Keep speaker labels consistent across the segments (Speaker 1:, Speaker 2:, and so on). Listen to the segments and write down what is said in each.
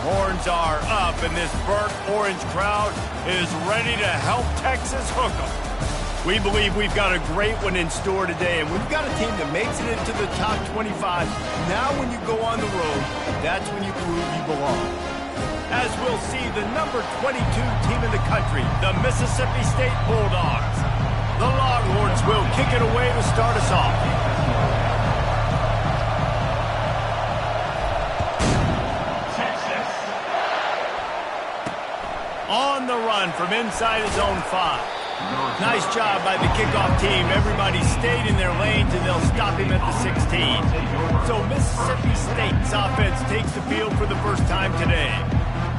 Speaker 1: Longhorns are up, and this burnt orange crowd is ready to help Texas hook them. We believe we've got a great one in store today, and we've got a team that makes it into the top 25. Now when you go on the road, that's when you prove you belong. As we'll see, the number 22 team in the country, the Mississippi State Bulldogs. The Longhorns will kick it away to start us off. On the run from inside his own 5. Nice job by the kickoff team. Everybody stayed in their lanes, and they'll stop him at the 16. So Mississippi State's offense takes the field for the first time today.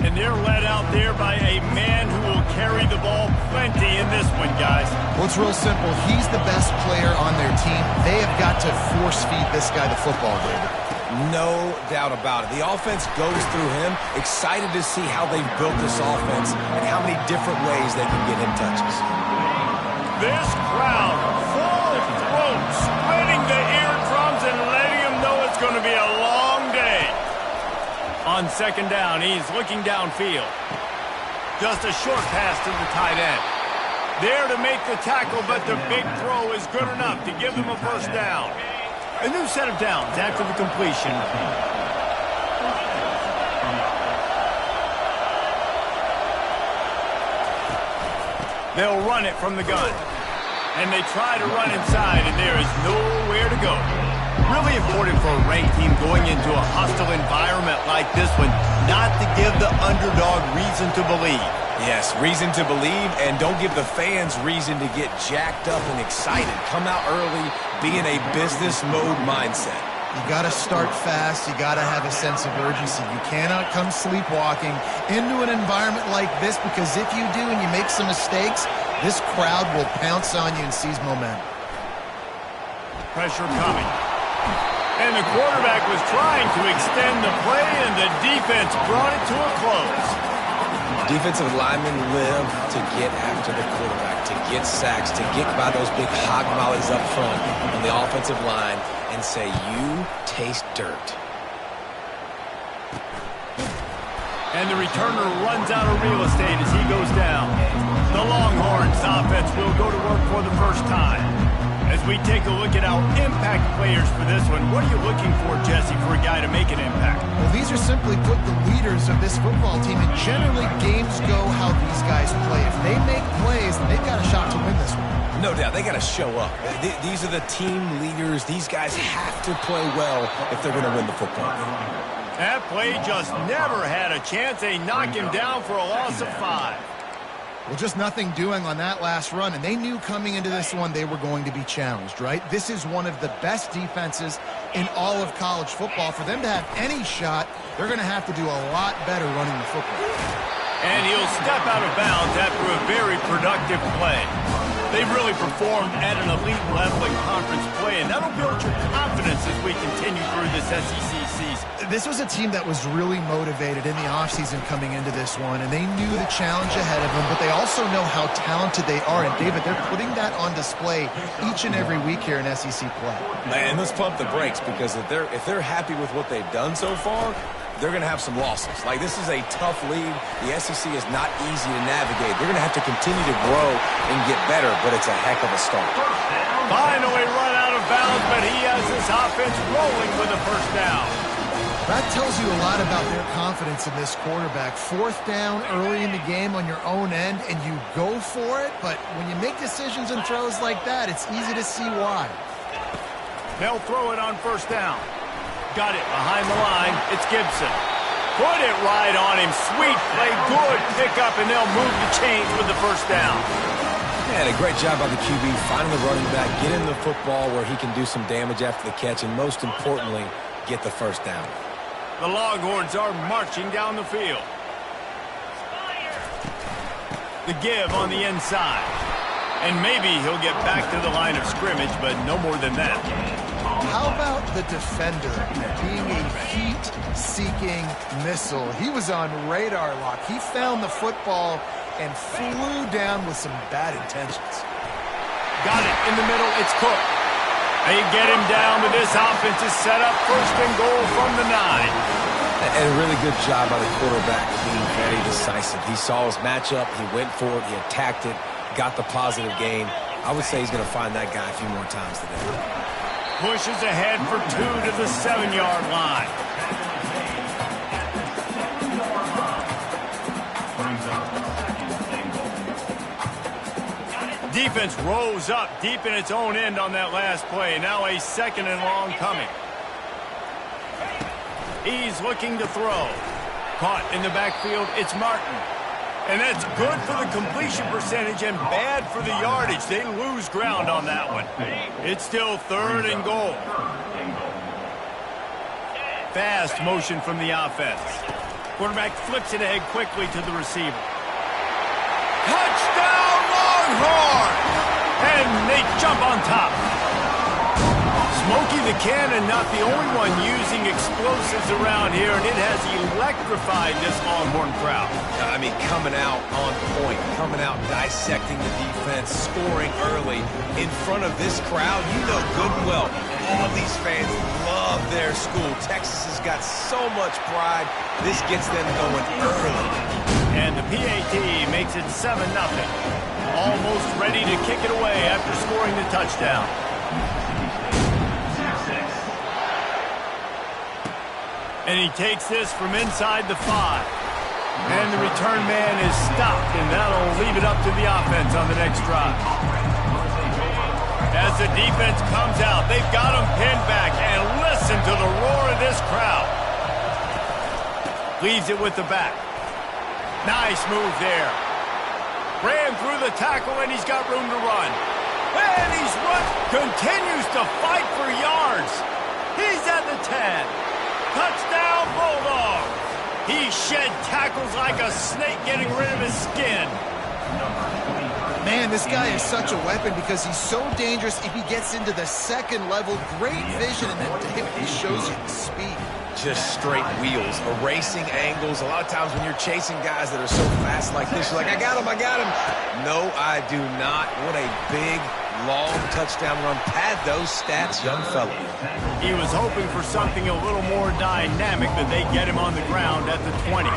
Speaker 1: And they're led out there by a man who will carry the ball plenty in this one, guys.
Speaker 2: Well, it's real simple. He's the best player on their team. They have got to force-feed this guy the football, David.
Speaker 3: No doubt about it. The offense goes through him. Excited to see how they've built this offense and how many different ways they can get him touches.
Speaker 1: This crowd, full throat, splitting the eardrums and letting him know it's going to be a long day. On second down, he's looking downfield. Just a short pass to the tight end. There to make the tackle, but the big throw is good enough to give them a first down. A new set of downs after the completion. They'll run it from the gun. And they try to run inside, and there is nowhere to go. Really important for a ranked team going into a hostile environment like this one, not to give the underdog reason to believe.
Speaker 3: Yes, reason to believe, and don't give the fans reason to get jacked up and excited. Come out early, be in a business mode mindset.
Speaker 2: You got to start fast. You got to have a sense of urgency. You cannot come sleepwalking into an environment like this, because if you do and you make some mistakes, this crowd will pounce on you and seize momentum.
Speaker 1: Pressure coming. And the quarterback was trying to extend the play, and the defense brought it to a close.
Speaker 3: Defensive linemen live to get after the quarterback, to get sacks, to get by those big hog mollies up front on the offensive line and say, you taste dirt.
Speaker 1: And the returner runs out of real estate as he goes down. The Longhorns offense will go to work for the first time. As we take a look at our impact players for this one, what are you looking for, Jesse, for a guy to make an impact?
Speaker 2: Well, these are simply put the leaders of this football team, and generally games go how these guys play. If they make plays, then they've got a shot to win this one.
Speaker 3: No doubt, they got to show up. These are the team leaders. These guys have to play well if they're going to win the football game.
Speaker 1: That play just never had a chance. They knock him down for a loss of 5.
Speaker 2: Well, just nothing doing on that last run, and they knew coming into this one they were going to be challenged, right? This is one of the best defenses in all of college football. For them to have any shot, they're going to have to do a lot better running the football.
Speaker 1: And he'll step out of bounds after a very productive play. They've really performed at an elite level in conference play, and that'll build your confidence as we continue through this SEC season.
Speaker 2: This was a team that was really motivated in the offseason coming into this one, and they knew the challenge ahead of them, but they also know how talented they are. And, David, they're putting that on display each and every week here in SEC play.
Speaker 3: Man, let's pump the brakes, because if they're happy with what they've done so far, they're going to have some losses. Like, this is a tough league. The SEC is not easy to navigate. They're going to have to continue to grow and get better, but it's a heck of a start.
Speaker 1: Finally run out of bounds, but he has this offense rolling with a first down.
Speaker 2: That tells you a lot about their confidence in this quarterback. Fourth down early in the game on your own end, and you go for it, but when you make decisions and throws like that, it's easy to see why.
Speaker 1: They'll throw it on first down. Got it behind the line. It's Gibson. Put it right on him. Sweet play. Good pickup, and they'll move the chains with the first down.
Speaker 3: Man, a great job by the QB finding the running back, getting the football where he can do some damage after the catch, and most importantly, get the first down.
Speaker 1: The Longhorns are marching down the field. The give on the inside. And maybe he'll get back to the line of scrimmage, but no more than that.
Speaker 2: How about the defender being a heat-seeking missile? He was on radar lock. He found the football and flew down with some bad intentions.
Speaker 1: Got it in the middle. It's Cook. They get him down, but this offense is set up first and goal from the 9.
Speaker 3: And a really good job by the quarterback being very decisive. He saw his matchup, he went for it, he attacked it, got the positive gain. I would say he's going to find that guy a few more times today.
Speaker 1: Pushes ahead for 2 to the 7-yard line. Defense rose up deep in its own end on that last play. Now a 2nd and long coming. He's looking to throw. Caught in the backfield, it's Martin. And that's good for the completion percentage and bad for the yardage. They lose ground on that one. It's still 3rd and goal. Fast motion from the offense. Quarterback flips it ahead quickly to the receiver. Touchdown, Longhorns! And they jump on top. Smokey the Cannon not the only one using explosives around here, and it has electrified this Longhorn crowd.
Speaker 3: I mean, coming out on point, coming out dissecting the defense, scoring early in front of this crowd. You know good and well, all these fans love their school. Texas has got so much pride. This gets them going early.
Speaker 1: And the PAT makes it 7-0. Almost ready to kick it away after scoring the touchdown. And he takes this from inside the 5. And the return man is stopped, and that'll leave it up to the offense on the next drive. As the defense comes out, they've got him pinned back, and listen to the roar of this crowd. Leaves it with the back. Nice move there. Ran through the tackle, and he's got room to run. And he's continues to fight for yards. He's at the 10. Touchdown, Bulldog! He shed tackles like a snake getting rid of his skin.
Speaker 2: Man, this guy is such a weapon because he's so dangerous if he gets into the 2nd level. Great vision, and then David, he shows you the speed.
Speaker 3: Just straight wheels, erasing angles. A lot of times when you're chasing guys that are so fast like this, you're like, I got him. No, I do not. What a big, long touchdown run. Pad those stats, young fella.
Speaker 1: He was hoping for something a little more dynamic, but they get him on the ground at the 20.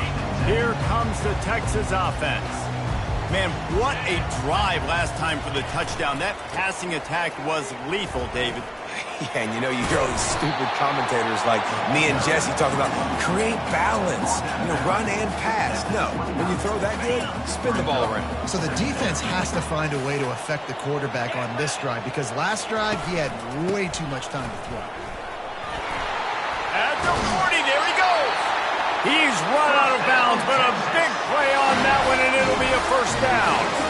Speaker 1: Here comes the Texas offense. Man, what a drive last time for the touchdown. That passing attack was lethal, David.
Speaker 3: Yeah, and you know, you hear all these stupid commentators like me and Jesse talking about create balance, run and pass. No, when you throw that good, spin the ball around.
Speaker 2: So the defense has to find a way to affect the quarterback on this drive because last drive he had way too much time to throw.
Speaker 1: At the 40, there he goes. He's run out of bounds, but a big play on that one, and it'll be a 1st down.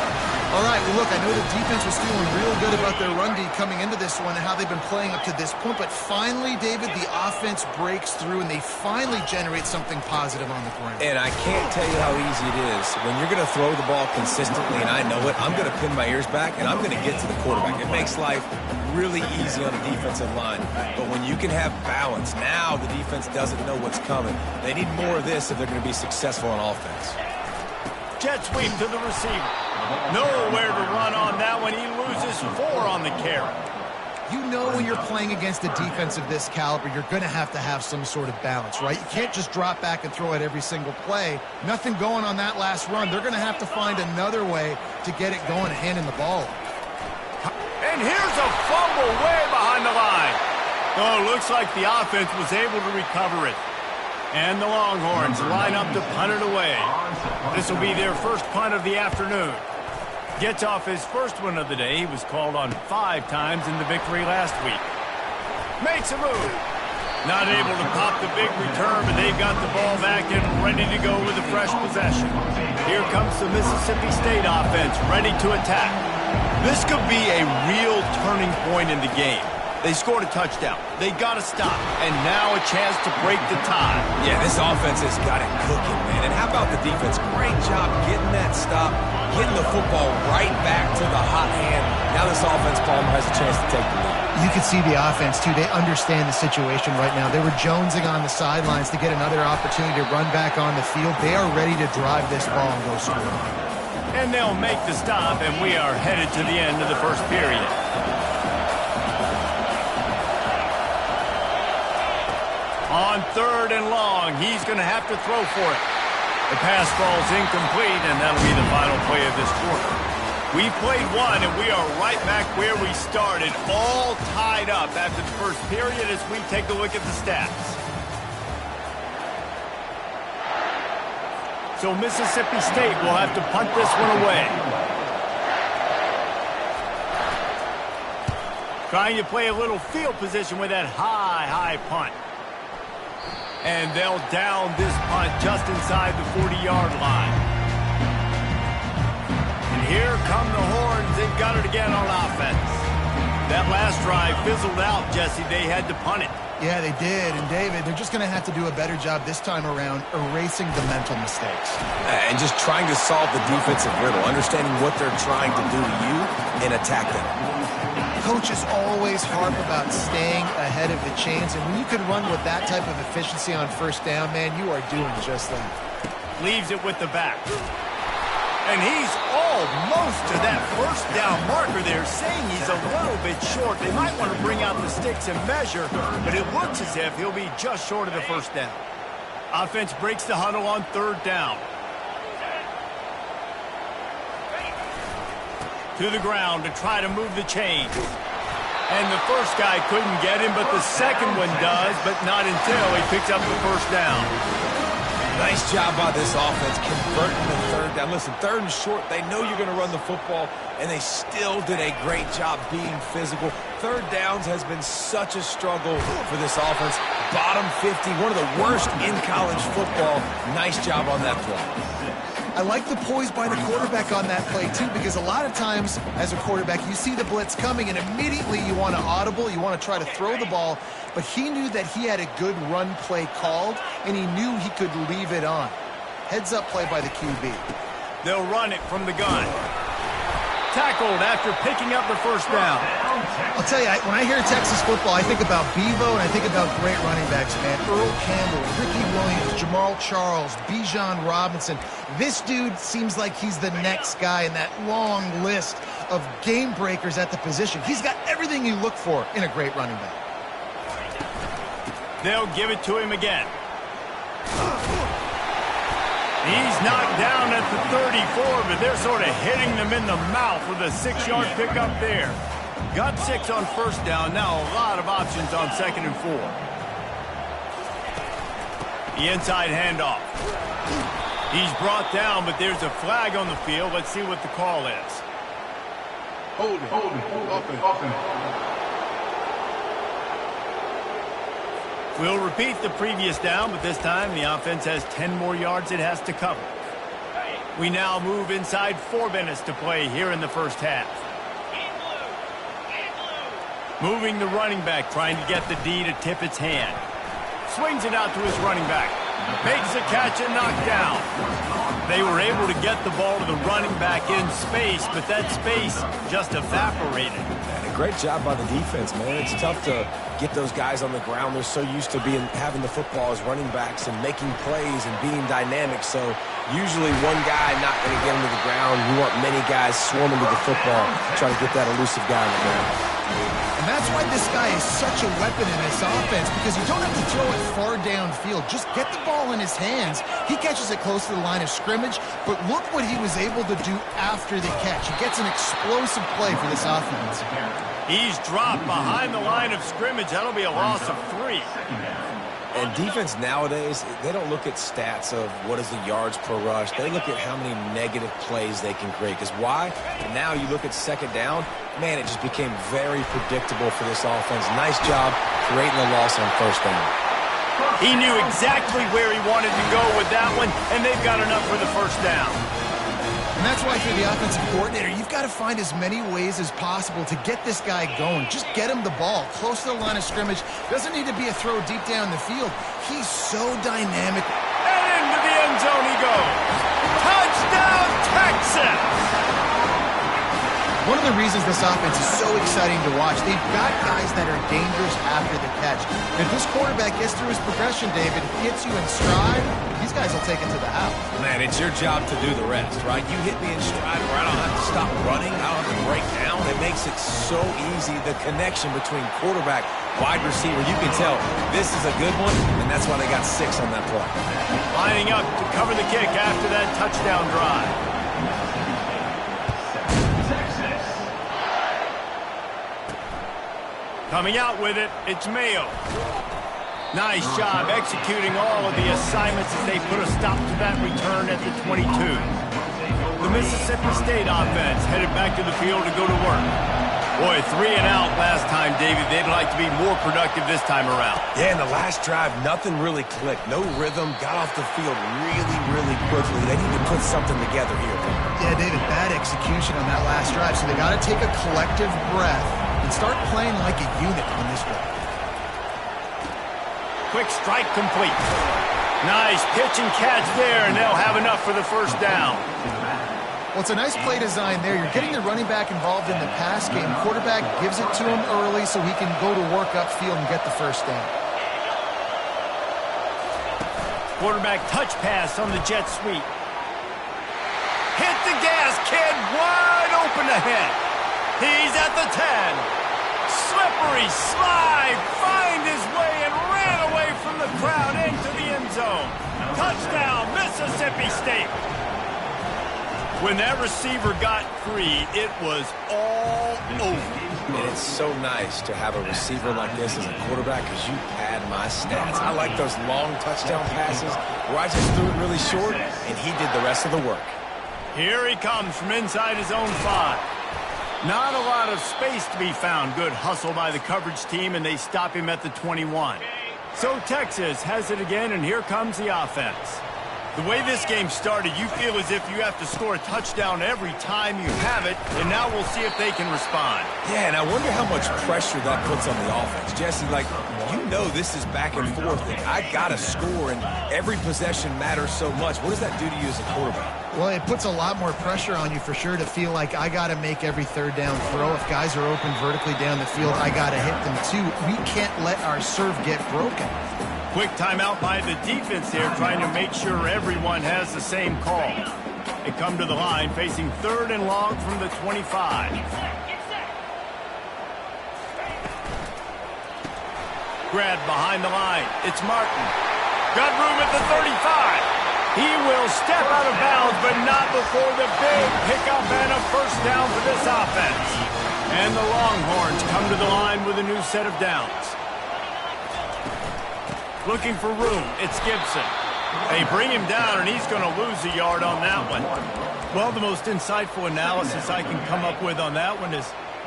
Speaker 2: All right, well, look, I know the defense was feeling real good about their run D coming into this one and how they've been playing up to this point, but finally, David, the offense breaks through and they finally generate something positive on the ground.
Speaker 3: And I can't tell you how easy it is. When you're going to throw the ball consistently, and I know it, I'm going to pin my ears back and I'm going to get to the quarterback. It makes life really easy on the defensive line. But when you can have balance, now the defense doesn't know what's coming. They need more of this if they're going to be successful on offense.
Speaker 1: Jet sweep to the receiver. Nowhere to run on that one. He loses 4 on the carry.
Speaker 2: You know when you're playing against a defense of this caliber, you're going to have some sort of balance, right? You can't just drop back and throw it every single play. Nothing going on that last run. They're going to have to find another way to get it going and handing the ball.
Speaker 1: And here's a fumble way behind the line. Oh, looks like the offense was able to recover it. And the Longhorns line up to punt it away. This will be their first punt of the afternoon. Gets off his first one of the day. He was called on 5 times in the victory last week. Makes a move. Not able to pop the big return, but they've got the ball back and ready to go with a fresh possession. Here comes the Mississippi State offense, ready to attack. This could be a real turning point in the game. They scored a touchdown. They got to stop. And now a chance to break the tie.
Speaker 3: Yeah, this offense has got it cooking, man. And how about the defense? Great job getting that stop, getting the football right back to the hot hand. Now this offense, Palmer, has a chance to take the lead.
Speaker 2: You can see the offense, too. They understand the situation right now. They were jonesing on the sidelines to get another opportunity to run back on the field. They are ready to drive this ball and go score.
Speaker 1: And they'll make the stop, and we are headed to the end of the first period. On 3rd and long, he's going to have to throw for it. The pass falls incomplete, and that'll be the final play of this quarter. We played one, and we are right back where we started, all tied up after the first period as we take a look at the stats. So Mississippi State will have to punt this one away. Trying to play a little field position with that high punt. And they'll down this punt just inside the 40-yard line. And here come the horns. They've got it again on offense. That last drive fizzled out, Jesse. They had to punt it.
Speaker 2: Yeah, they did. And, David, they're just going to have to do a better job this time around erasing the mental mistakes.
Speaker 3: And just trying to solve the defensive riddle, understanding what they're trying to do to you and attack them.
Speaker 2: Coaches always harp about staying ahead of the chains, and when you can run with that type of efficiency on first down, man, you are doing just that.
Speaker 1: Leaves it with the back. And he's almost to that first down marker there, saying he's a little bit short. They might want to bring out the sticks and measure, but it looks as if he'll be just short of the first down. Offense breaks the huddle on 3rd down. To the ground to try to move the chains. And the first guy couldn't get him, but the second one does, but not until he picks up the first down.
Speaker 3: Nice job by this offense converting the 3rd down. Listen, 3rd and short, they know you're going to run the football, and they still did a great job being physical. 3rd downs has been such a struggle for this offense. Bottom 50, one of the worst in college football. Nice job on that play.
Speaker 2: I like the poise by the quarterback on that play, too, because a lot of times as a quarterback, you see the blitz coming, and immediately you want to audible, you want to try to throw the ball, but he knew that he had a good run play called, and he knew he could leave it on. Heads-up play by the QB.
Speaker 1: They'll run it from the gun. Tackled after picking up the first down.
Speaker 2: I'll tell you, when I hear Texas football, I think about Bevo, and I think about great running backs, man. Earl Campbell, Ricky Williams, Jamal Charles, Bijan Robinson. This dude seems like he's the next guy in that long list of game breakers at the position. He's got everything you look for in a great running back.
Speaker 1: They'll give it to him again. He's knocked down at the 34, but they're sort of hitting them in the mouth with a 6-yard pickup there. Got 6 on first down. Now a lot of options on 2nd and 4. The inside handoff. He's brought down, but there's a flag on the field. Let's see what the call is.
Speaker 4: Hold it.
Speaker 1: We'll repeat the previous down, but this time the offense has 10 more yards it has to cover. We now move inside 4 minutes to play here in the first half. Moving the running back, trying to get the D to tip its hand. Swings it out to his running back. Makes a catch and knocked down. They were able to get the ball to the running back in space, but that space just evaporated.
Speaker 3: Great job by the defense, man. It's tough to get those guys on the ground. They're so used to having the football as running backs and making plays and being dynamic. So usually one guy not going to get him to the ground. You want many guys swarming to the football, trying to get that elusive guy on the ground.
Speaker 2: And that's why this guy is such a weapon in this offense, because you don't have to throw it far downfield. Just get the ball in his hands. He catches it close to the line of scrimmage, but look what he was able to do after the catch. He gets an explosive play for this offense.
Speaker 1: He's dropped behind the line of scrimmage. That'll be a loss of 3.
Speaker 3: And defense nowadays, they don't look at stats of what is the yards per rush. They look at how many negative plays they can create. Because why? Now you look at 2nd down, man, it just became very predictable for this offense. Nice job creating the loss on 1st down.
Speaker 1: He knew exactly where he wanted to go with that one, and they've got enough for the first down.
Speaker 2: And that's why, for the offensive coordinator, you've got to find as many ways as possible to get this guy going. Just get him the ball close to the line of scrimmage. Doesn't need to be a throw deep down the field. He's so dynamic.
Speaker 1: And into the end zone he goes. Touchdown, Texas!
Speaker 2: One of of the reasons this offense is so exciting to watch. They've got guys that are dangerous after the catch. If this quarterback gets through his progression, David, hits you in stride, these guys will take it to the house.
Speaker 3: Man, it's your job to do the rest, right? You hit me in stride where I don't have to stop running. I don't have to break down. It makes it so easy. The connection between quarterback, wide receiver, you can tell this is a good one, and that's why they got 6 on that play.
Speaker 1: Lining up to cover the kick after that touchdown drive. Coming out with it, it's Mayo. Nice job executing all of the assignments as they put a stop to that return at the 22. The Mississippi State offense headed back to the field to go to work. Boy, 3 and out last time, David. They'd like to be more productive this time around.
Speaker 3: Yeah, in the last drive, nothing really clicked. No rhythm, got off the field really, really quickly. They need to put something together here.
Speaker 2: Yeah, David, bad execution on that last drive, so they got to take a collective breath and start playing like a unit on this one.
Speaker 1: Quick strike complete. Nice pitch and catch there, and they'll have enough for the first down.
Speaker 2: Well, it's a nice play design there. You're getting the running back involved in the pass game. Quarterback gives it to him early so he can go to work upfield and get the first down.
Speaker 1: Quarterback touch pass on the jet sweep. Hit the gas, kid. Wide open ahead. He's at the 10. Slippery slide. Find his way and ran away from the crowd into the end zone. Touchdown, Mississippi State. When that receiver got free, it was all over.
Speaker 3: And it's so nice to have a receiver like this as a quarterback because you pad my stats. I like those long touchdown passes where I just threw it really short and he did the rest of the work.
Speaker 1: Here he comes from inside his own 5. Not a lot of space to be found. Good hustle by the coverage team, and they stop him at the 21. So Texas has it again, and here comes the offense. The way this game started, you feel as if you have to score a touchdown every time you have it, and now we'll see if they can respond.
Speaker 3: Yeah, and I wonder how much pressure that puts on the offense. Jesse, like, you know this is back and forth. Like, I got to score, and every possession matters so much. What does that do to you as a quarterback?
Speaker 2: Well, it puts a lot more pressure on you for sure to feel like I got to make every third down throw. If guys are open vertically down the field, I got to hit them too. We can't let our serve get broken.
Speaker 1: Quick timeout by the defense there, trying to make sure everyone has the same call. They come to the line, facing 3rd and long from the 25. Grab behind the line. It's Martin. Got room at the 35. He will step out of bounds, but not before the big pickup and a first down for this offense. And the Longhorns come to the line with a new set of downs. Looking for room, it's Gibson. They bring him down, and he's going to lose a yard on that one. Well, the most insightful analysis I can come up with on that one is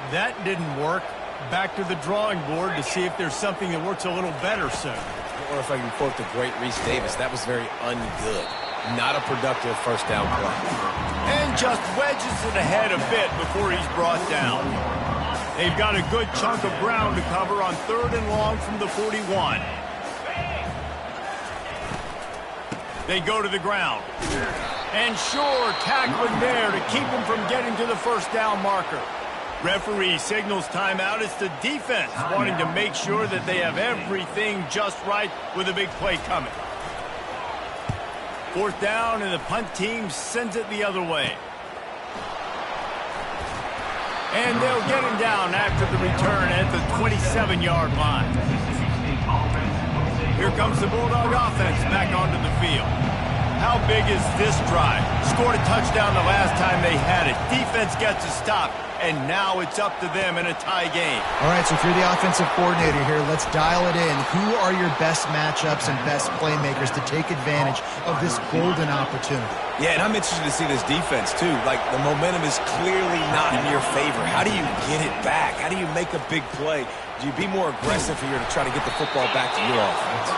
Speaker 1: that didn't work. Back to the drawing board to see if there's something that works a little better soon.
Speaker 3: Or if I can quote the great Reese Davis, that was very ungood. Not a productive first down play.
Speaker 1: And just wedges it ahead a bit before he's brought down. They've got a good chunk of ground to cover on 3rd and long from the 41. They go to the ground. And sure, tackling there to keep him from getting to the first down marker. Referee signals timeout. It's the defense wanting to make sure that they have everything just right with a big play coming. 4th down, and the punt team sends it the other way. And they'll get him down after the return at the 27-yard line. Here comes the Bulldog offense back onto the field. How big is this drive? Scored a touchdown the last time they had it. Defense gets a stop, and now it's up to them in a tie game.
Speaker 2: All right, so if you're the offensive coordinator here, let's dial it in. Who are your best matchups and best playmakers to take advantage of this golden opportunity?
Speaker 3: Yeah, and I'm interested to see this defense, too. Like, the momentum is clearly not in your favor. How do you get it back? How do you make a big play? Do you be more aggressive here to try to get the football back to your offense?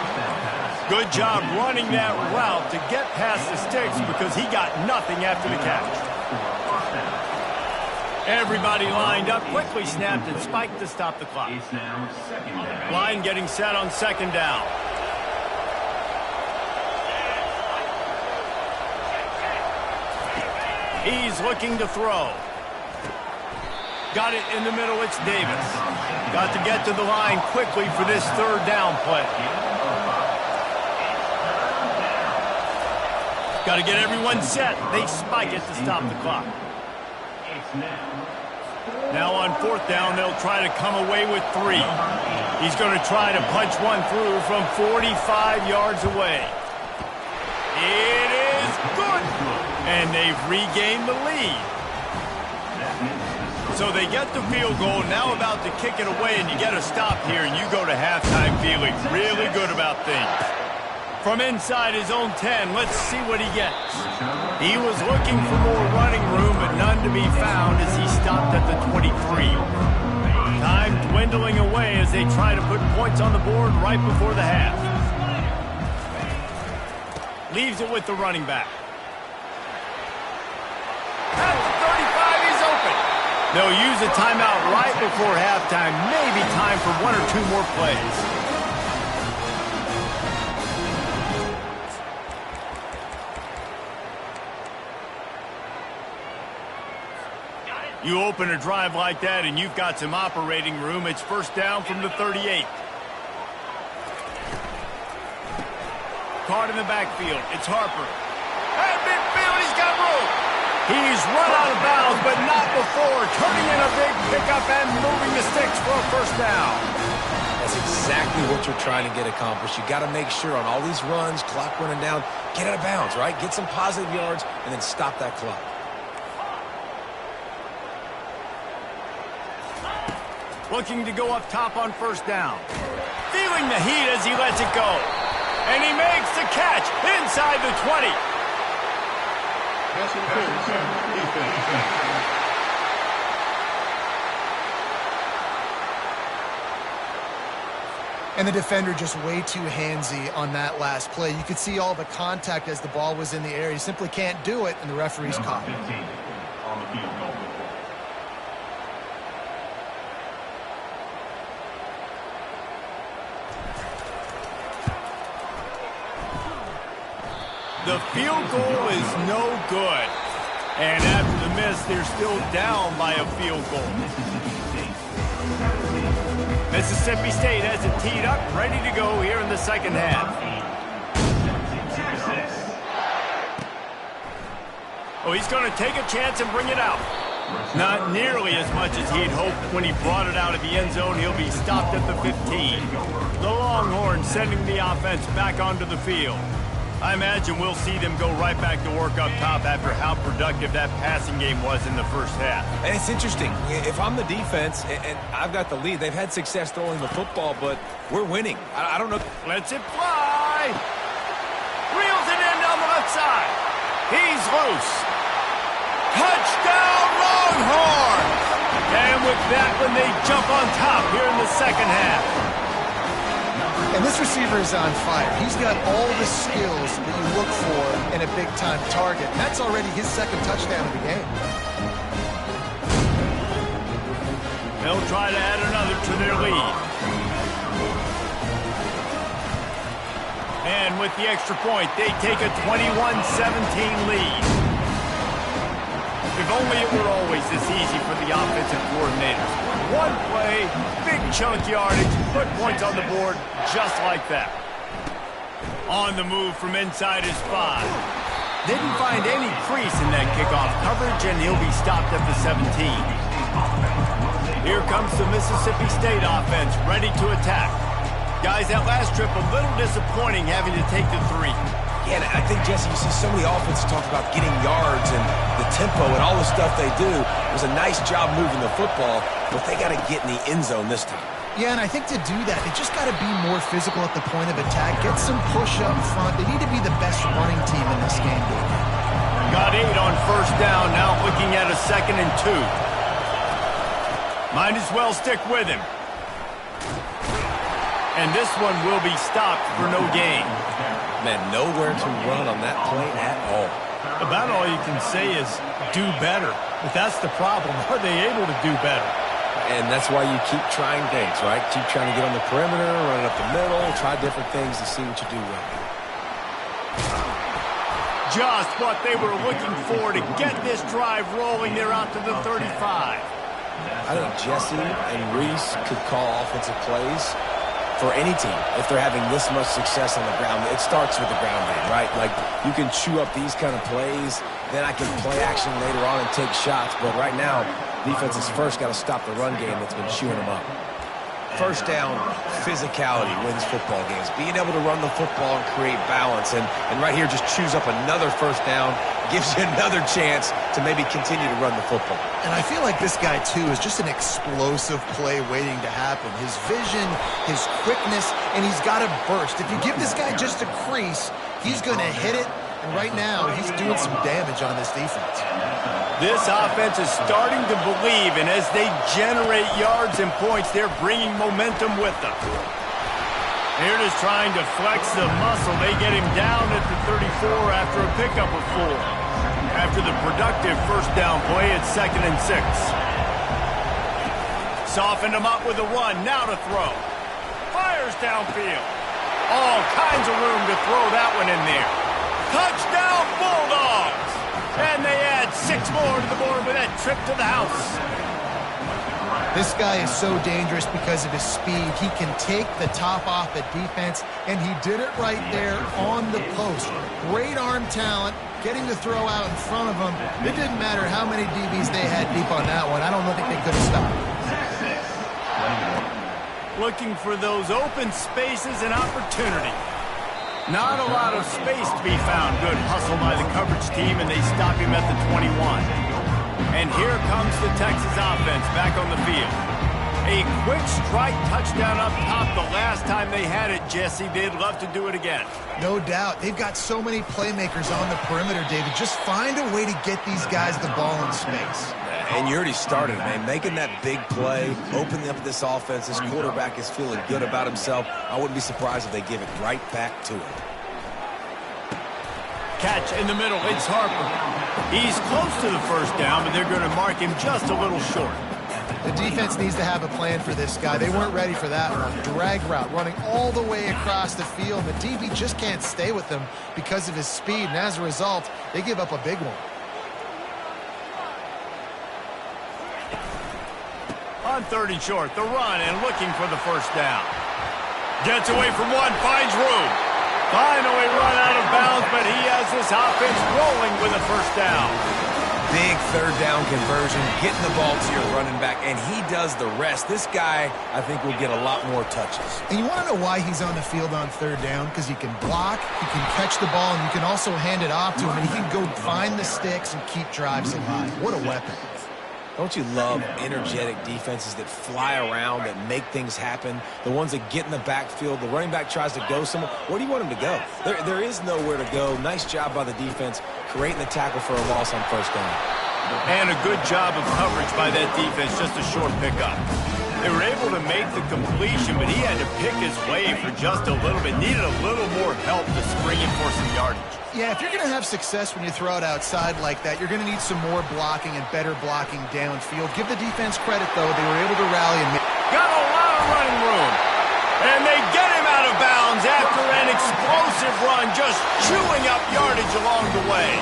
Speaker 1: Good job running that route to get past the sticks because he got nothing after the catch. Everybody lined up, quickly snapped and spiked to stop the clock. Line getting set on 2nd down. He's looking to throw. Got it in the middle, it's Davis. Got to get to the line quickly for this third down play. Got to get everyone set. They spike it to stop the clock. Now on fourth down, they'll try to come away with 3. He's going to try to punch one through from 45 yards away. It is good. And they've regained the lead. So they get the field goal, now about to kick it away, and you get a stop here, and you go to halftime feeling really good about things. From inside his own 10, let's see what he gets. He was looking for more running room, but none to be found as he stopped at the 23. Time dwindling away as they try to put points on the board right before the half. Leaves it with the running back. At the 35, he's open. They'll use a timeout right before halftime. Maybe time for 1 or 2 more plays. You open a drive like that and you've got some operating room. It's first down from the 38. Caught in the backfield. It's Harper. At midfield, he's got room. He's run out of bounds, but not before. Turning in a big pickup and moving the sticks for a first down.
Speaker 3: That's exactly what you're trying to get accomplished. You got to make sure on all these runs, clock running down, get out of bounds, right? Get some positive yards and then stop that clock.
Speaker 1: Looking to go up top on first down. Feeling the heat as he lets it go. And he makes the catch inside the 20.
Speaker 4: Pass interference. Defense.
Speaker 2: And the defender just way too handsy on that last play. You could see all the contact as the ball was in the air. He simply can't do it, and the referee's caught it.
Speaker 4: On the field goal.
Speaker 1: The field goal is no good. And after the miss, they're still down by a field goal. Mississippi State has it teed up, ready to go here in the second half. Oh, he's going to take a chance and bring it out. Not nearly as much as he'd hoped when he brought it out of the end zone. He'll be stopped at the 15. The Longhorns sending the offense back onto the field. I imagine we'll see them go right back to work up top after how productive that passing game was in the first half.
Speaker 3: And it's interesting. If I'm the defense and I've got the lead, they've had success throwing the football, but we're winning. I don't know.
Speaker 1: Lets it fly. Reels it in down the left side. He's loose. Touchdown, Longhorns! And with that one, they jump on top here in the second half.
Speaker 2: And this receiver is on fire. He's got all the skills that you look for in a big-time target. And that's already his second touchdown of the game.
Speaker 1: They'll try to add another to their lead. And with the extra point, they take a 21-17 lead. If only it were always this easy for the offensive coordinators. One play, big chunk yardage, put points on the board just like that. On the move from inside his 5. Didn't find any crease in that kickoff coverage, and he'll be stopped at the 17. Here comes the Mississippi State offense, ready to attack. Guys, that last trip a little disappointing having to take the 3.
Speaker 3: Yeah, I think, Jesse, you see so many offenses talk about getting yards and the tempo and all the stuff they do. It was a nice job moving the football, but they got to get in the end zone this time.
Speaker 2: Yeah, and I think to do that, they just got to be more physical at the point of attack, get some push up front. They need to be the best running team in this game, Dave.
Speaker 1: Got 8 on first down, now looking at a 2nd and 2. Might as well stick with him. And this one will be stopped for no gain.
Speaker 3: Man, nowhere to run on that play at all.
Speaker 1: About all you can say is do better. But that's the problem. Are they able to do better?
Speaker 3: And that's why you keep trying things, right? Keep trying to get on the perimeter, run it up the middle, try different things to see what you do well.
Speaker 1: Just what they were looking for to get this drive rolling. They're out to the 35.
Speaker 3: I think Jesse and Reese could call offensive plays for any team if they're having this much success on the ground. It starts with the ground game, right? Like, you can chew up these kind of plays, then I can play action later on and take shots. But right now, defense has first got to stop the run game that's been chewing them up. First down, physicality wins football games. Being able to run the football and create balance. And right here, just chews up another first down, gives you another chance to maybe continue to run the football.
Speaker 2: And I feel like this guy, too, is just an explosive play waiting to happen. His vision, his quickness, and he's got a burst. If you give this guy just a crease, he's going to hit it. And right now, he's doing some damage on this defense.
Speaker 1: This offense is starting to believe, and as they generate yards and points, they're bringing momentum with them. They're just trying to flex the muscle. They get him down at the 34 after a pickup of 4. After the productive first down play, it's 2nd and 6. Softened him up with a run. Now to throw. Fires downfield. All kinds of room to throw that one in there. Touchdown, Bulldogs! And they add 6 more to the board with that trip to the house.
Speaker 2: This guy is so dangerous because of his speed. He can take the top off the defense, and he did it right there on the post. Great arm talent, getting the throw out in front of him. It didn't matter how many DBs they had deep on that one. I don't think they could have stopped.
Speaker 1: Looking for those open spaces and opportunity. Not a lot of space to be found. Good hustle by the coverage team, and they stop him at the 21. And here comes the Texas offense back on the field. A quick strike touchdown up top the last time they had it, Jesse. They'd love to do it again.
Speaker 2: No doubt. They've got so many playmakers on the perimeter, David. Just find a way to get these guys the ball in space.
Speaker 3: And you already started, man. Making that big play, opening up this offense. This quarterback is feeling good about himself. I wouldn't be surprised if they give it right back to him.
Speaker 1: Catch in the middle. It's Harper. He's close to the first down, but they're going to mark him just a little short.
Speaker 2: The defense needs to have a plan for this guy. They weren't ready for that one. Drag route, running all the way across the field. The DB just can't stay with him because of his speed, and as a result, they give up a big one.
Speaker 1: On 3rd and short, the run and looking for the first down. Gets away from one, finds room. Finally run out of bounds, but he has this offense rolling with a first down.
Speaker 3: Big 3rd down conversion, getting the ball to your running back, and he does the rest. This guy, I think, will get a lot more touches.
Speaker 2: And you want to know why he's on the field on 3rd down? Because he can block, he can catch the ball, and you can also hand it off to him, and he can go find the sticks and keep drives alive. What a weapon.
Speaker 3: Don't you love energetic defenses that fly around, that make things happen? The ones that get in the backfield, the running back tries to go somewhere. Where do you want him to go? There is nowhere to go. Nice job by the defense, creating the tackle for a loss on first down.
Speaker 1: And a good job of coverage by that defense, just a short pickup. They were able to make the completion, but he had to pick his way for just a little bit. Needed a little more help to spring him for some yardage.
Speaker 2: Yeah, if you're going to have success when you throw it outside like that, you're going to need some more blocking and better blocking downfield. Give the defense credit, though. They were able to rally and
Speaker 1: got a lot of running room. And they get him out of bounds after an explosive run, just chewing up yardage along the way.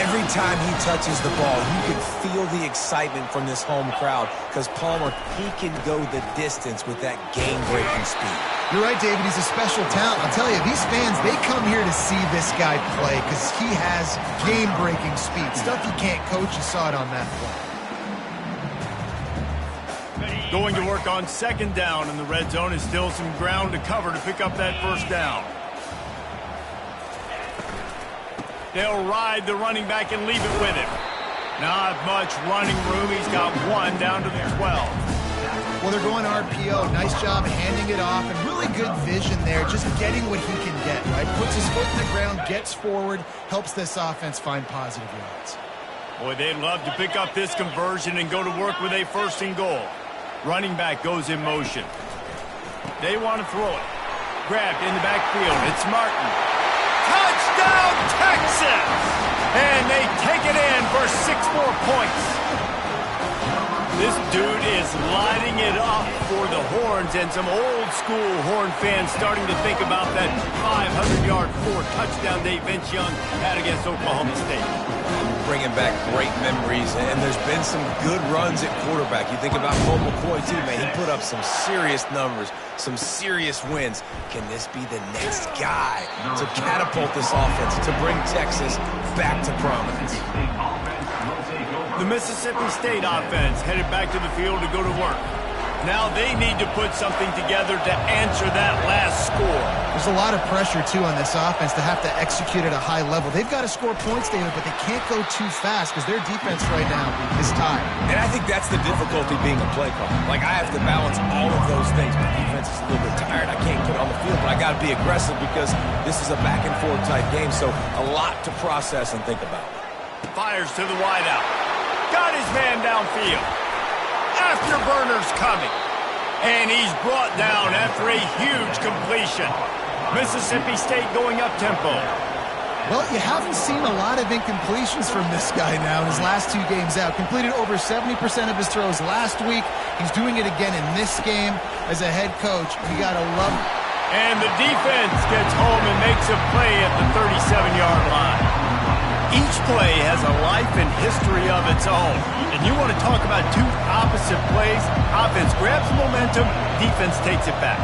Speaker 3: Every time he touches the ball, you can feel the excitement from this home crowd because Palmer, he can go the distance with that game-breaking speed.
Speaker 2: You're right, David. He's a special talent. I'll tell you, these fans, they come here to see this guy play because he has game-breaking speed. Stuff you can't coach. You saw it on that play.
Speaker 1: Going to work on 2nd down in the red zone is still some ground to cover to pick up that first down. They'll ride the running back and leave it with him. Not much running room. He's got 1 down to the 12.
Speaker 2: Well, they're going RPO. Nice job handing it off and really good vision there, just getting what he can get, right? Puts his foot in the ground, gets forward, helps this offense find positive yards.
Speaker 1: Boy, they'd love to pick up this conversion and go to work with a 1st and goal. Running back goes in motion. They want to throw it. Grabbed in the backfield. It's Martin. Touchdown, Texas! And they take it in for 6 more points. This dude is lighting it up for the Horns, and some old-school Horn fans starting to think about that 500-yard, 4-touchdown day Vince Young had against Oklahoma State.
Speaker 3: Bringing back great memories, and there's been some good runs at quarterback. You think about Colt McCoy, too, man. He put up some serious numbers, some serious wins. Can this be the next guy to catapult this offense, to bring Texas back to prominence?
Speaker 1: The Mississippi State offense headed back to the field to go to work. Now they need to put something together to answer that last score.
Speaker 2: There's a lot of pressure, too, on this offense to have to execute at a high level. They've got to score points, David, but they can't go too fast because their defense right now is tired.
Speaker 3: And I think that's the difficulty being a play caller. Like, I have to balance all of those things. My defense is a little bit tired. I can't get on the field, but I got to be aggressive because this is a back-and-forth type game, so a lot to process and think about.
Speaker 1: Fires to the wideout. Got his man downfield. Afterburner's coming. And he's brought down after a huge completion. Mississippi State going up-tempo.
Speaker 2: Well, you haven't seen a lot of incompletions from this guy now in his last 2 games out. Completed over 70% of his throws last week. He's doing it again in this game. As a head coach, you got to love it.
Speaker 1: And the defense gets home and makes a play at the 37-yard line. Each play has a life and history of its own. And you want to talk about 2 opposite plays? Offense grabs momentum, defense takes it back.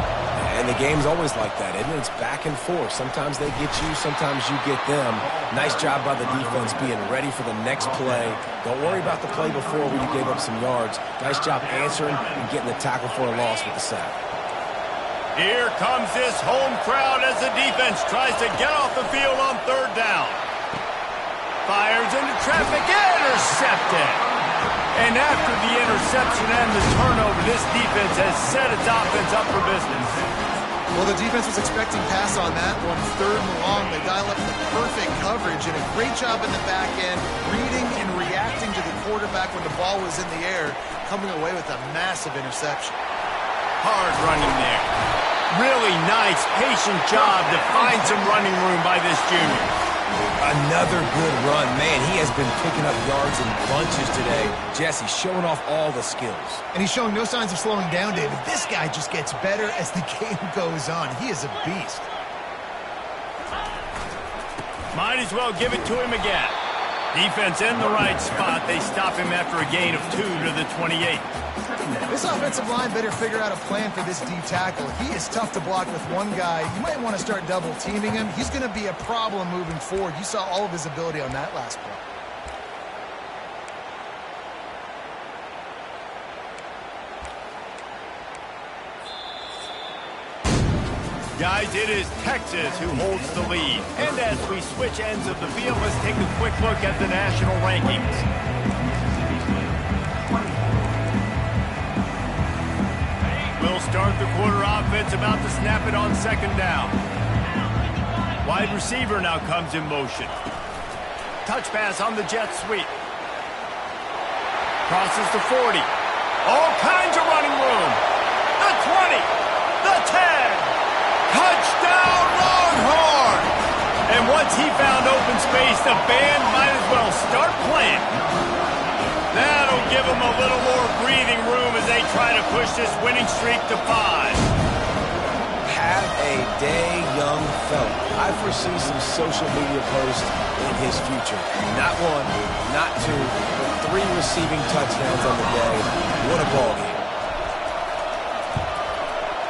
Speaker 3: And the game's always like that, isn't it? It's back and forth. Sometimes they get you, sometimes you get them. Nice job by the defense being ready for the next play. Don't worry about the play before where you gave up some yards. Nice job answering and getting the tackle for a loss with the sack.
Speaker 1: Here comes this home crowd as the defense tries to get off the field on 3rd down. Fires into traffic, intercepted. And after the interception and the turnover, this defense has set its offense up for business.
Speaker 2: Well, the defense was expecting pass on that one. 3rd and long, they dial up the perfect coverage and a great job in the back end, reading and reacting to the quarterback when the ball was in the air, coming away with a massive interception.
Speaker 1: Hard running there. Really nice, patient job to find some running room by this junior.
Speaker 3: Another good run. Man, he has been picking up yards in bunches today. Jesse showing off all the skills.
Speaker 2: And he's showing no signs of slowing down, David. This guy just gets better as the game goes on. He is a beast.
Speaker 1: Might as well give it to him again. Defense in the right spot. They stop him after a gain of 2 to the 28.
Speaker 2: This offensive line better figure out a plan for this D tackle. He is tough to block with one guy. You might want to start double teaming him. He's going to be a problem moving forward. You saw all of his ability on that last play.
Speaker 1: Guys, it is Texas who holds the lead. And as we switch ends of the field, let's take a quick look at the national rankings. We'll start the quarter offense, about to snap it on 2nd down. Wide receiver now comes in motion. Touch pass on the jet sweep. Crosses the 40. All kinds of running room. The 20. The 10. Touchdown, Longhorn! And once he found open space, the band might as well start playing. That'll give them a little more breathing room as they try to push this winning streak to 5.
Speaker 3: Have a day, young fella. I foresee some social media posts in his future. Not 1, not 2, but 3 receiving touchdowns on the day. What a ball game.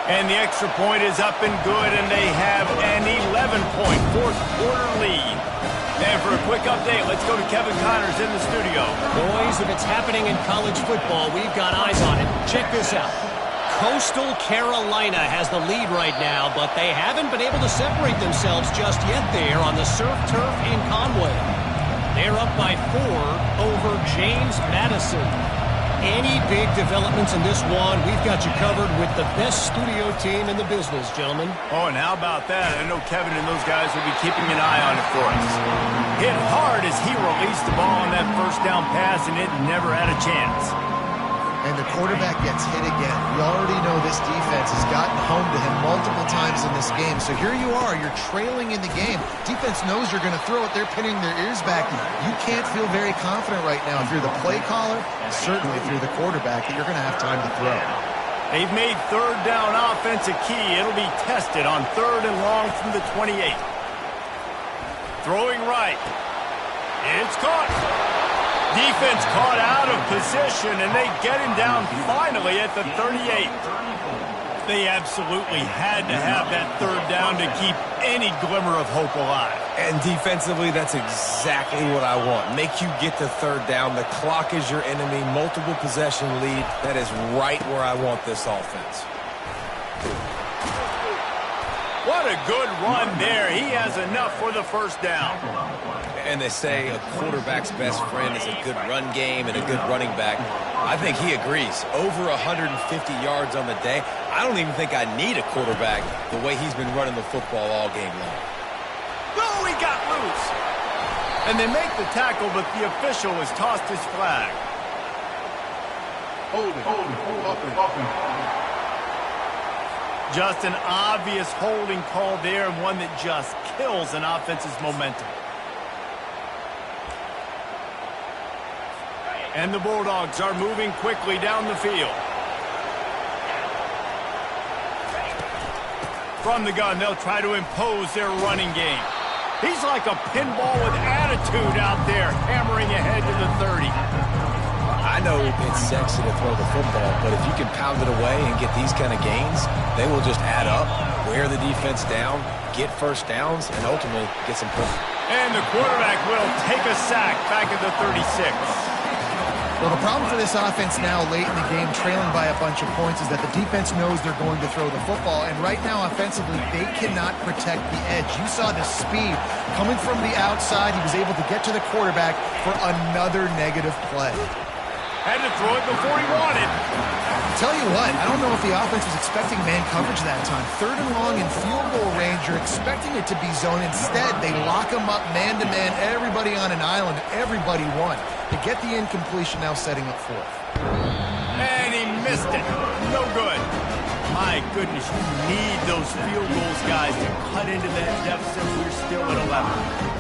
Speaker 1: And the extra point is up and good, and they have an 11-point 4th-quarter lead. And for a quick update, let's go to Kevin Connors in the studio.
Speaker 5: Boys, if it's happening in college football, we've got eyes on it. Check this out. Coastal Carolina has the lead right now, but they haven't been able to separate themselves just yet there on the surf turf in Conway. They're up by 4 over James Madison. Any big developments in this one, we've got you covered with the best studio team in the business, gentlemen.
Speaker 1: Oh, and how about that? I know Kevin and those guys will be keeping an eye on it for us. Hit hard as he released the ball on that 1st down pass, and it never had a chance.
Speaker 2: And the quarterback gets hit again. We already know this defense has gotten home to him multiple times in this game. So here you are, you're trailing in the game. Defense knows you're going to throw it. They're pinning their ears back. You can't feel very confident right now if you're the play caller, certainly if you're the quarterback, that you're going to have time to throw.
Speaker 1: They've made third down offense a key. It'll be tested on 3rd and long from the 28. Throwing right. It's caught. Defense caught out of position, and they get him down finally at the 38. They absolutely had to have that 3rd down to keep any glimmer of hope alive.
Speaker 3: And defensively, that's exactly what I want. Make you get the 3rd down. The clock is your enemy. Multiple possession lead. That is right where I want this offense.
Speaker 1: What a good run there. He has enough for the 1st down.
Speaker 3: And they say a quarterback's best friend is a good run game and a good running back. I think he agrees. Over 150 yards on the day. I don't even think I need a quarterback the way he's been running the football all game long.
Speaker 1: Oh, he got loose. And they make the tackle, but the official has tossed his flag.
Speaker 4: Hold it.
Speaker 1: Just an obvious holding call there, and one that just kills an offense's momentum. And the Bulldogs are moving quickly down the field. From the gun, they'll try to impose their running game. He's like a pinball with attitude out there, hammering ahead to the 30.
Speaker 3: I know it's sexy to throw the football, but if you can pound it away and get these kind of gains, they will just add up, wear the defense down, get 1st downs, and ultimately get some points.
Speaker 1: And the quarterback will take a sack back at the 36.
Speaker 2: Well, the problem for this offense now late in the game, trailing by a bunch of points, is that the defense knows they're going to throw the football. And right now, offensively, they cannot protect the edge. You saw the speed coming from the outside. He was able to get to the quarterback for another negative play.
Speaker 1: Had to throw it before he wanted.
Speaker 2: Tell you what, I don't know if the offense was expecting man coverage that time. 3rd and long in field goal range, you're expecting it to be zone. Instead, they lock him up man-to-man, everybody on an island, everybody won. They get the incompletion, now setting up 4th.
Speaker 1: And he missed it. No good. My goodness, you need those field goals, guys, to cut into that deficit. We're still at 11.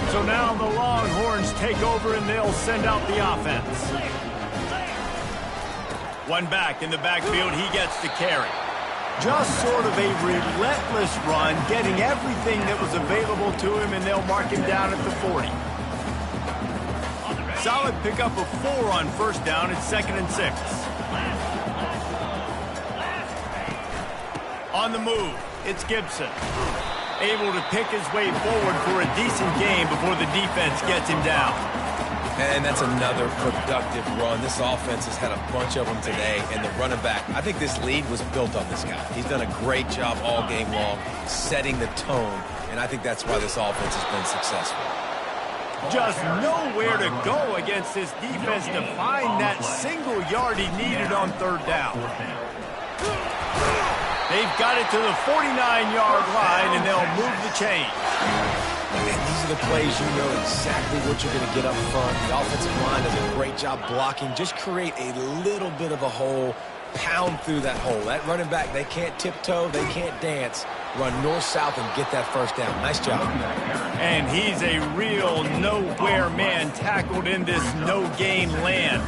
Speaker 1: So now the Longhorns take over, and they'll send out the offense. One back in the backfield. He gets the carry. Just sort of a relentless run, getting everything that was available to him, and they'll mark him down at the 40. Solid pickup of 4 on 1st down. It's 2nd and 6. On the move, it's Gibson. Able to pick his way forward for a decent game before the defense gets him down.
Speaker 3: And that's another productive run. This offense has had a bunch of them today, and the running back, I think this lead was built on this guy. He's done a great job all game long, setting the tone, and I think that's why this offense has been successful.
Speaker 1: Just nowhere to go against this defense to find that single yard he needed on 3rd down. They've got it to the 49-yard line, and they'll move the chains.
Speaker 3: And these are the plays you know exactly what you're going to get up front. The offensive line does a great job blocking. Just create a little bit of a hole, pound through that hole. That running back, they can't tiptoe, they can't dance. Run north-south and get that 1st down. Nice job.
Speaker 1: And he's a real nowhere man, tackled in this no-gain land.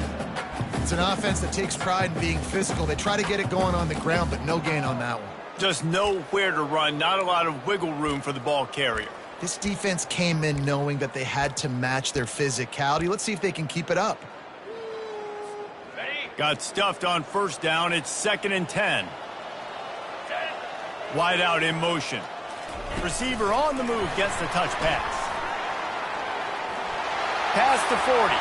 Speaker 2: It's an offense that takes pride in being physical. They try to get it going on the ground, but no gain on that one.
Speaker 1: Just nowhere to run, not a lot of wiggle room for the ball carrier.
Speaker 2: This defense came in knowing that they had to match their physicality. Let's see if they can keep it up.
Speaker 1: Got stuffed on 1st down. It's 2nd and 10. Wide out in motion. Receiver on the move gets the touch pass. Pass to 40.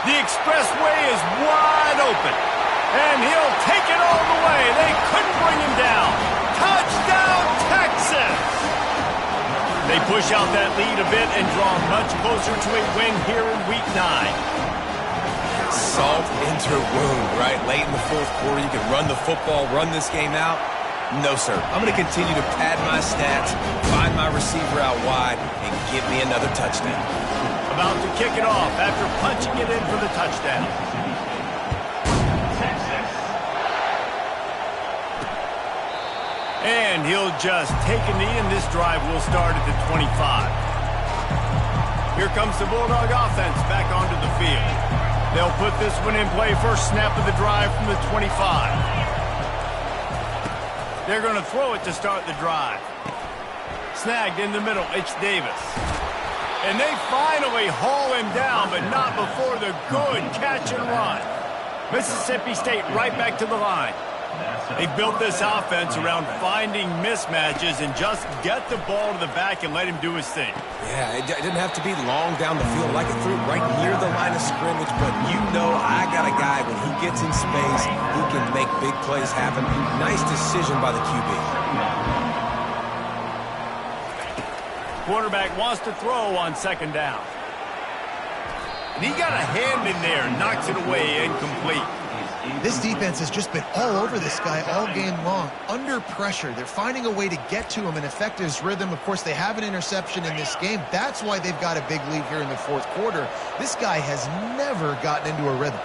Speaker 1: The expressway is wide open. And he'll take it all the way. They couldn't bring him down. Touchdown, Texas! They push out that lead a bit and draw much closer to a win here in Week 9.
Speaker 3: Salt into wound, right? Late in the 4th quarter, you can run the football, run this game out. No, sir. I'm going to continue to pad my stats, find my receiver out wide, and give me another touchdown.
Speaker 1: About to kick it off after punching it in for the touchdown. And he'll just take a knee, and this drive will start at the 25. Here comes the Bulldog offense back onto the field. They'll put this one in play first snap of the drive from the 25. They're going to throw it to start the drive. Snagged in the middle, it's Davis. And they finally haul him down, but not before the good catch and run. Mississippi State right back to the line. They built this offense around finding mismatches and just get the ball to the back and let him do his thing.
Speaker 3: Yeah, it didn't have to be long down the field. I could throw it right near the line of scrimmage, but you know I got a guy when he gets in space, he can make big plays happen. Nice decision by the QB.
Speaker 1: Quarterback wants to throw on second down. And he got a hand in there, knocks it away, incomplete.
Speaker 2: This defense has just been all over this guy all game long. Under pressure, they're finding a way to get to him and affect his rhythm. Of course, they have an interception in this game. That's why they've got a big lead here in the fourth quarter. This guy has never gotten into a rhythm.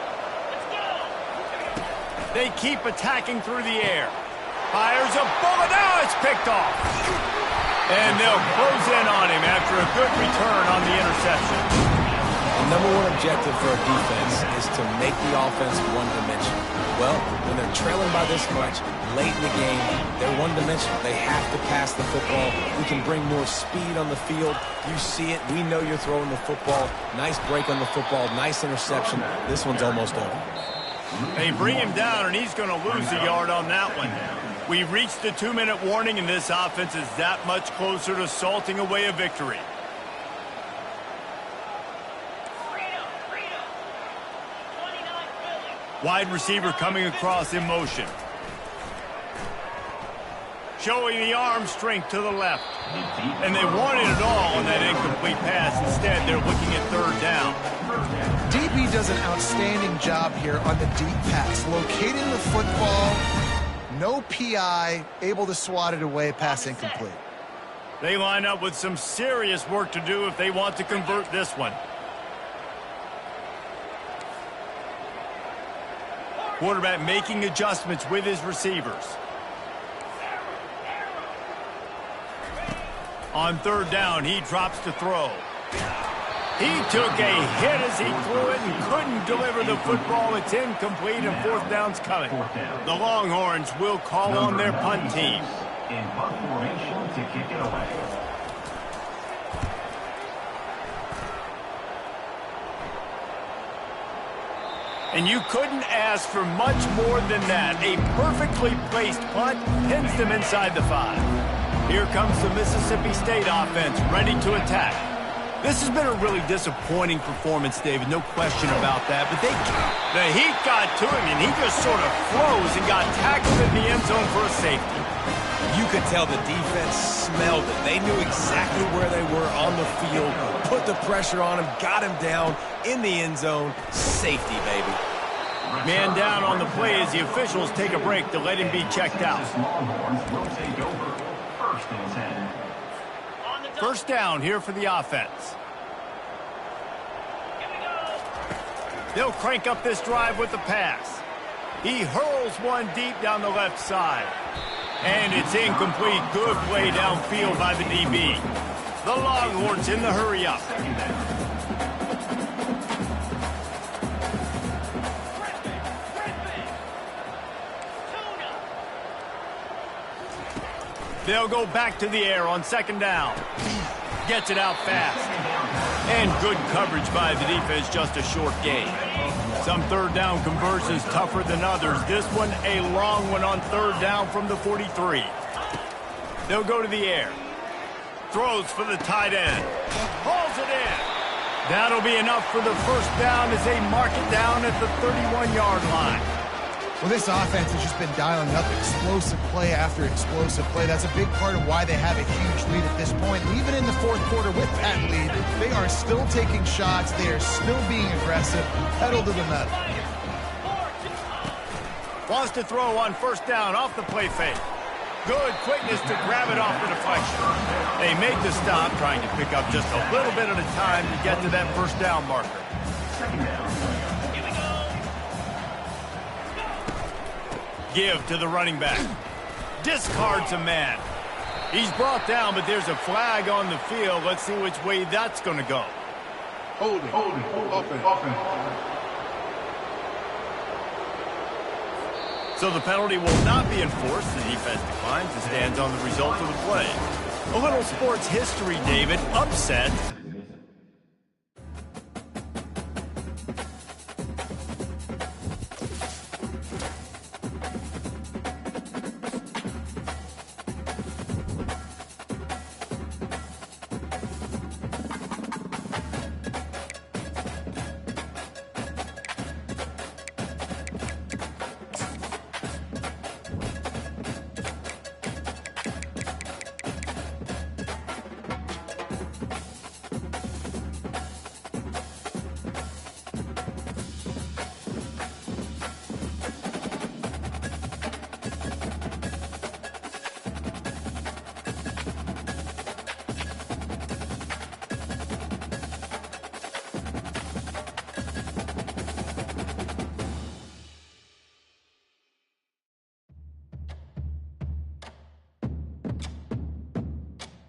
Speaker 1: They keep attacking through the air. Fires a bullet. Now it's picked off. And they'll close in on him after a good return on the interception.
Speaker 3: The number one objective for a defense is to make the offense one-dimensional. Well, when they're trailing by this much, late in the game, they're one-dimensional. They have to pass the football. We can bring more speed on the field. You see it. We know you're throwing the football. Nice break on the football. Nice interception. This one's almost over.
Speaker 1: They bring him down, and he's going to lose a yard on that one. We've reached the 2-minute warning, and this offense is that much closer to salting away a victory. Wide receiver coming across in motion. Showing the arm strength to the left. And they wanted it all on that incomplete pass. Instead, they're looking at third down.
Speaker 2: DB does an outstanding job here on the deep pass. Locating the football, no PI, able to swat it away, pass incomplete.
Speaker 1: They line up with some serious work to do if they want to convert this one. Quarterback making adjustments with his receivers. On third down, he drops to throw. He took a hit as he threw it and couldn't deliver the football. It's incomplete and fourth down's coming. The Longhorns will call on their punt team.
Speaker 4: In punt formation to kick it away.
Speaker 1: And you couldn't ask for much more than that. A perfectly placed punt pins them inside the 5. Here comes the Mississippi State offense, ready to attack. This has been a really disappointing performance, David, no question about that. But the heat got to him, and he just sort of froze and got tackled in the end zone for a safety.
Speaker 3: You could tell the defense smelled it. They knew exactly where they were on the field, put the pressure on him, got him down in the end zone. Safety, baby.
Speaker 1: Man down on the play as the officials take a break to let him be checked out. First down here for the offense. They'll crank up this drive with the pass. He hurls one deep down the left side. And it's incomplete. Good play downfield by the DB. The Longhorns in the hurry-up. They'll go back to the air on second down. Gets it out fast. And good coverage by the defense, just a short gain. Some third down conversions tougher than others. This one a long one on third down from the 43. They'll go to the air. Throws for the tight end. Hauls it in. That'll be enough for the first down as they mark it down at the 31-yard line.
Speaker 2: Well, this offense has just been dialing up explosive play after explosive play. That's a big part of why they have a huge lead at this point. Even in the fourth quarter with that lead, they are still taking shots. They are still being aggressive. Pedal to the metal.
Speaker 1: Wants to throw on first down off the play fake. Good quickness to grab it off the deflection. They made the stop, trying to pick up just a little bit at a time to get to that first down marker.
Speaker 4: Second down.
Speaker 1: Give to the running back. Discards a man. He's brought down, but there's a flag on the field. Let's see which way that's going to go.
Speaker 6: Holding. Offense.
Speaker 1: So the penalty will not be enforced. The defense declines and stands on the result of the play. A little sports history, David. Upset